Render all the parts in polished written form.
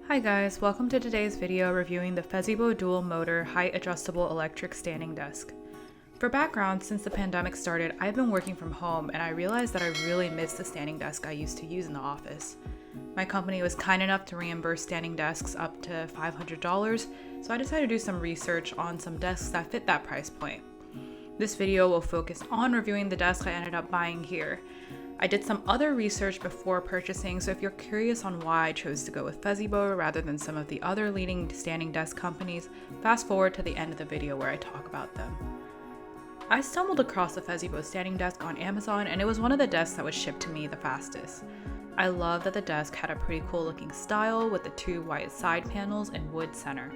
Hi guys, welcome to today's video reviewing the Fezibo dual motor height adjustable electric standing desk. For background, since the pandemic started, I've been working from home and I realized that I really miss the standing desk I used to use in the office. My company was kind enough to reimburse standing desks up to $500, so I decided to do some research on some desks that fit that price point. This video will focus on reviewing the desk I ended up buying here. I did some other research before purchasing, so if you're curious on why I chose to go with Fezibo rather than some of the other leading standing desk companies, fast forward to the end of the video where I talk about them. I stumbled across the Fezibo standing desk on Amazon, and it was one of the desks that was shipped to me the fastest. I love that the desk had a pretty cool looking style with the two white side panels and wood center.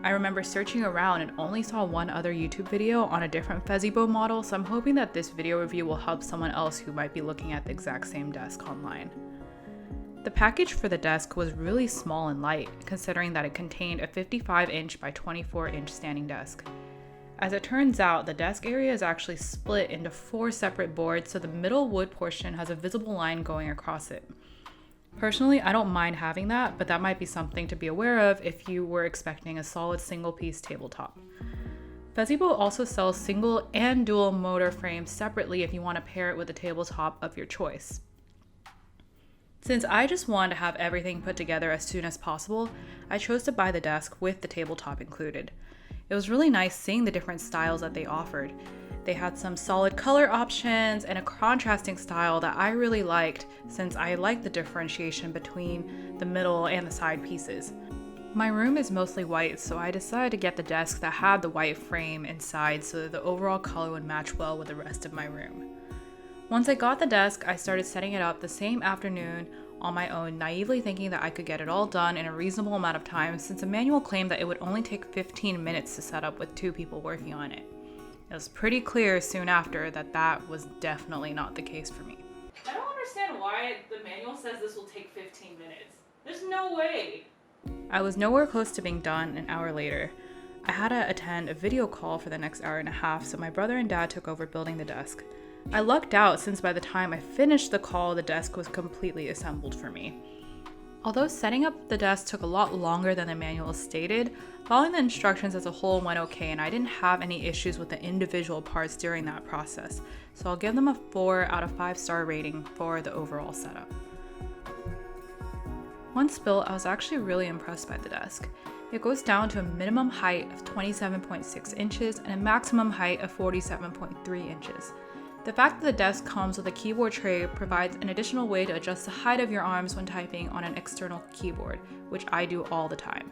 I remember searching around and only saw one other YouTube video on a different Fezibo model, so I'm hoping that this video review will help someone else who might be looking at the exact same desk online. The package for the desk was really small and light, considering that it contained a 55-inch by 24-inch standing desk. As it turns out, the desk area is actually split into 4 separate boards, so the middle wood portion has a visible line going across it. Personally, I don't mind having that, but that might be something to be aware of if you were expecting a solid single-piece tabletop. Fezibo also sells single and dual motor frames separately if you want to pair it with a tabletop of your choice. Since I just wanted to have everything put together as soon as possible, I chose to buy the desk with the tabletop included. It was really nice seeing the different styles that they offered. They had some solid color options and a contrasting style that I really liked, since I like the differentiation between the middle and the side pieces. My room is mostly white, so I decided to get the desk that had the white frame inside so that the overall color would match well with the rest of my room. Once I got the desk, I started setting it up the same afternoon on my own, naively thinking that I could get it all done in a reasonable amount of time, since the manual claimed that it would only take 15 minutes to set up with 2 people working on it. It was pretty clear soon after that that was definitely not the case for me. I don't understand why the manual says this will take 15 minutes. There's no way. I was nowhere close to being done an hour later. I had to attend a video call for the next hour and a half, so my brother and dad took over building the desk. I lucked out since by the time I finished the call, the desk was completely assembled for me. Although setting up the desk took a lot longer than the manual stated, following the instructions as a whole went okay, and I didn't have any issues with the individual parts during that process, so I'll give them a 4 out of 5 star rating for the overall setup. Once built, I was actually really impressed by the desk. It goes down to a minimum height of 27.6 inches and a maximum height of 47.3 inches. The fact that the desk comes with a keyboard tray provides an additional way to adjust the height of your arms when typing on an external keyboard, which I do all the time.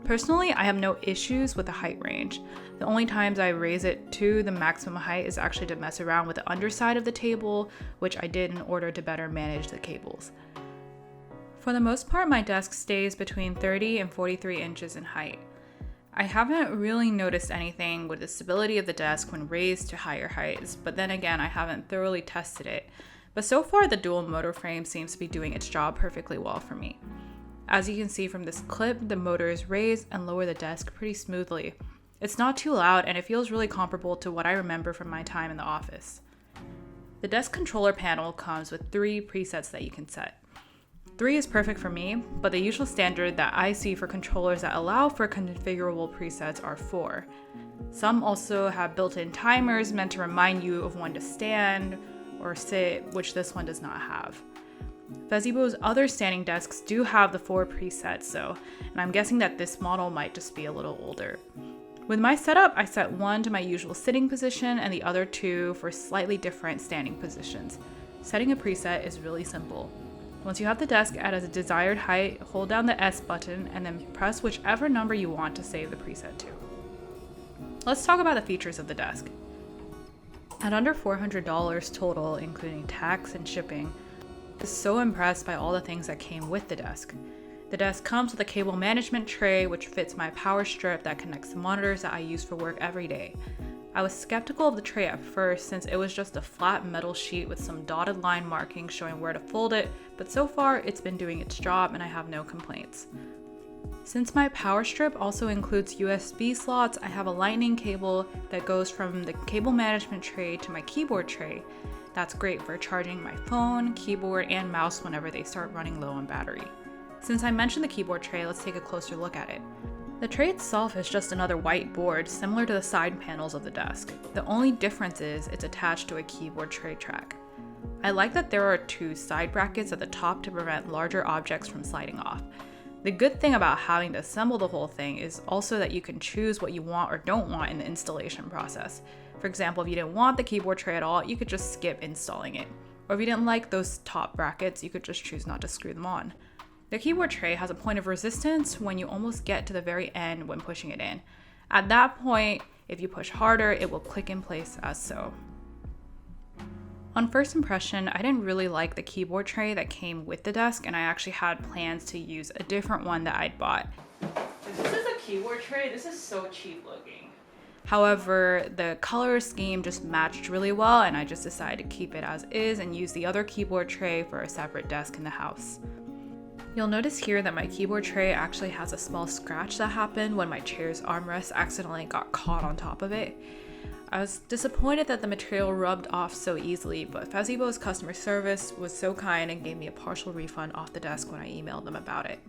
Personally, I have no issues with the height range. The only times I raise it to the maximum height is actually to mess around with the underside of the table, which I did in order to better manage the cables. For the most part, my desk stays between 30 and 43 inches in height. I haven't really noticed anything with the stability of the desk when raised to higher heights, but then again, I haven't thoroughly tested it. But so far, the dual motor frame seems to be doing its job perfectly well for me. As you can see from this clip, the motors raise and lower the desk pretty smoothly. It's not too loud, and it feels really comparable to what I remember from my time in the office. The desk controller panel comes with 3 presets that you can set. 3 is perfect for me, but the usual standard that I see for controllers that allow for configurable presets are 4. Some also have built-in timers meant to remind you of when to stand or sit, which this one does not have. Fezibo's other standing desks do have the 4 presets though, and I'm guessing that this model might just be a little older. With my setup, I set 1 to my usual sitting position and the other 2 for slightly different standing positions. Setting a preset is really simple. Once you have the desk at a desired height, hold down the S button and then press whichever number you want to save the preset to. Let's talk about the features of the desk. At under $400 total, including tax and shipping, I was so impressed by all the things that came with the desk. The desk comes with a cable management tray which fits my power strip that connects the monitors that I use for work every day. I was skeptical of the tray at first since it was just a flat metal sheet with some dotted line markings showing where to fold it, but so far it's been doing its job and I have no complaints. Since my power strip also includes USB slots, I have a lightning cable that goes from the cable management tray to my keyboard tray. That's great for charging my phone, keyboard, and mouse whenever they start running low on battery. Since I mentioned the keyboard tray, let's take a closer look at it. The tray itself is just another white board similar to the side panels of the desk. The only difference is it's attached to a keyboard tray track. I like that there are 2 side brackets at the top to prevent larger objects from sliding off. The good thing about having to assemble the whole thing is also that you can choose what you want or don't want in the installation process. For example, if you didn't want the keyboard tray at all, you could just skip installing it. Or if you didn't like those top brackets, you could just choose not to screw them on. The keyboard tray has a point of resistance when you almost get to the very end when pushing it in. At that point, if you push harder, it will click in place as so. On first impression, I didn't really like the keyboard tray that came with the desk, and I actually had plans to use a different one that I'd bought. If this is a keyboard tray, this is so cheap looking. However, the color scheme just matched really well, and I just decided to keep it as is and use the other keyboard tray for a separate desk in the house. You'll notice here that my keyboard tray actually has a small scratch that happened when my chair's armrest accidentally got caught on top of it. I was disappointed that the material rubbed off so easily, but Fezibo's customer service was so kind and gave me a partial refund off the desk when I emailed them about it.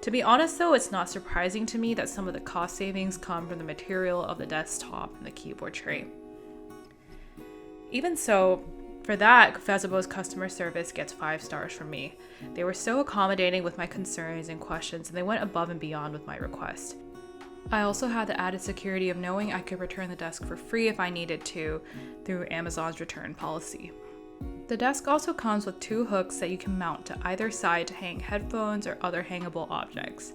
To be honest though, it's not surprising to me that some of the cost savings come from the material of the desktop and the keyboard tray. Even so, for that, Fezibo's customer service gets 5 stars from me. They were so accommodating with my concerns and questions, and they went above and beyond with my request. I also had the added security of knowing I could return the desk for free if I needed to through Amazon's return policy. The desk also comes with 2 hooks that you can mount to either side to hang headphones or other hangable objects.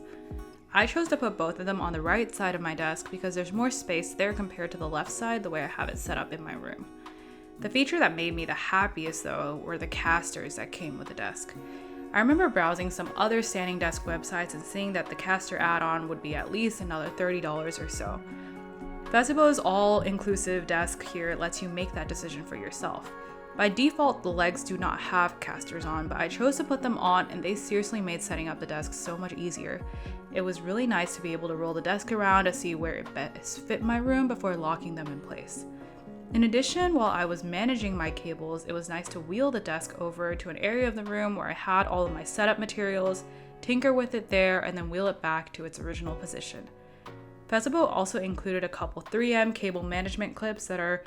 I chose to put both of them on the right side of my desk because there's more space there compared to the left side the way I have it set up in my room. The feature that made me the happiest though were the casters that came with the desk. I remember browsing some other standing desk websites and seeing that the caster add-on would be at least another $30 or so. Fezibo's all-inclusive desk here lets you make that decision for yourself. By default, the legs do not have casters on, but I chose to put them on and they seriously made setting up the desk so much easier. It was really nice to be able to roll the desk around to see where it best fit my room before locking them in place. In addition, while I was managing my cables, it was nice to wheel the desk over to an area of the room where I had all of my setup materials, tinker with it there, and then wheel it back to its original position. Fezibo also included a couple 3M cable management clips that are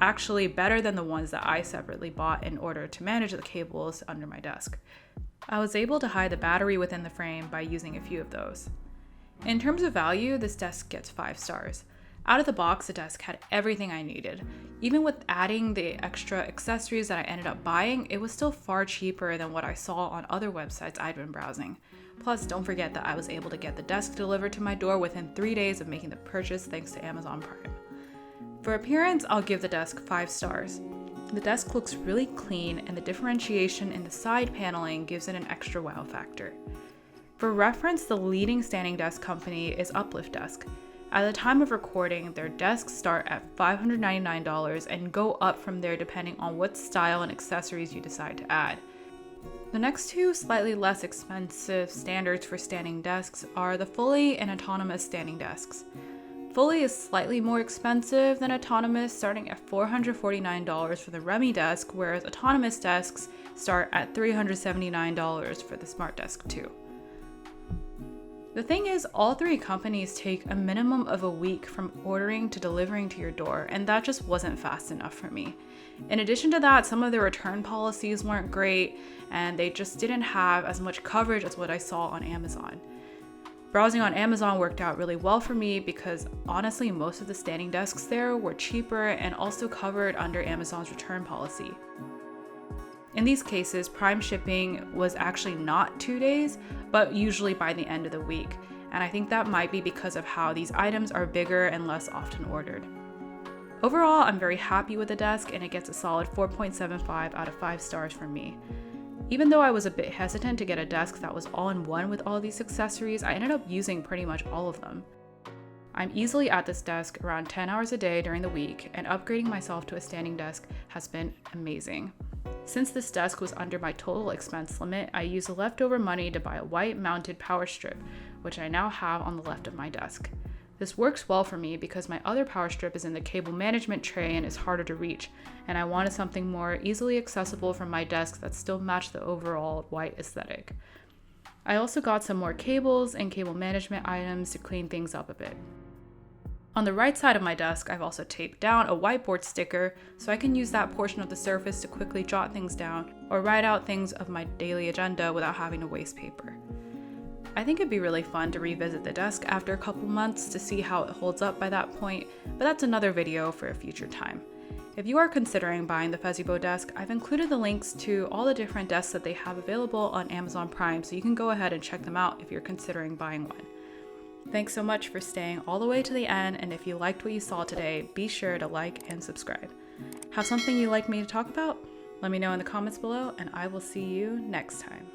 actually better than the ones that I separately bought in order to manage the cables under my desk. I was able to hide the battery within the frame by using a few of those. In terms of value, this desk gets 5 stars. Out of the box, the desk had everything I needed. Even with adding the extra accessories that I ended up buying, it was still far cheaper than what I saw on other websites I'd been browsing. Plus, don't forget that I was able to get the desk delivered to my door within 3 days of making the purchase thanks to Amazon Prime. For appearance, I'll give the desk 5 stars. The desk looks really clean, and the differentiation in the side paneling gives it an extra wow factor. For reference, the leading standing desk company is Uplift Desk. At the time of recording, their desks start at $599 and go up from there depending on what style and accessories you decide to add. The next 2 slightly less expensive standards for standing desks are the fully and autonomous standing desks. Fully is slightly more expensive than autonomous, starting at $449 for the Remy desk, whereas autonomous desks start at $379 for the Smart Desk 2. The thing is, all 3 companies take a minimum of a week from ordering to delivering to your door, and that just wasn't fast enough for me. In addition to that, some of their return policies weren't great, and they just didn't have as much coverage as what I saw on Amazon. Browsing on Amazon worked out really well for me because honestly, most of the standing desks there were cheaper and also covered under Amazon's return policy. In these cases, Prime shipping was actually not 2 days, but usually by the end of the week, and I think that might be because of how these items are bigger and less often ordered. Overall, I'm very happy with the desk, and it gets a solid 4.75 out of 5 stars from me. Even though I was a bit hesitant to get a desk that was all-in-one with all these accessories, I ended up using pretty much all of them. I'm easily at this desk around 10 hours a day during the week, and upgrading myself to a standing desk has been amazing. Since this desk was under my total expense limit, I used the leftover money to buy a white mounted power strip, which I now have on the left of my desk. This works well for me because my other power strip is in the cable management tray and is harder to reach, and I wanted something more easily accessible from my desk that still matched the overall white aesthetic. I also got some more cables and cable management items to clean things up a bit. On the right side of my desk, I've also taped down a whiteboard sticker so I can use that portion of the surface to quickly jot things down or write out things of my daily agenda without having to waste paper. I think it'd be really fun to revisit the desk after a couple months to see how it holds up by that point, but that's another video for a future time. If you are considering buying the Fezibo desk, I've included the links to all the different desks that they have available on Amazon Prime, so you can go ahead and check them out if you're considering buying one. Thanks so much for staying all the way to the end, and if you liked what you saw today, be sure to like and subscribe. Have something you'd like me to talk about? Let me know in the comments below, and I will see you next time.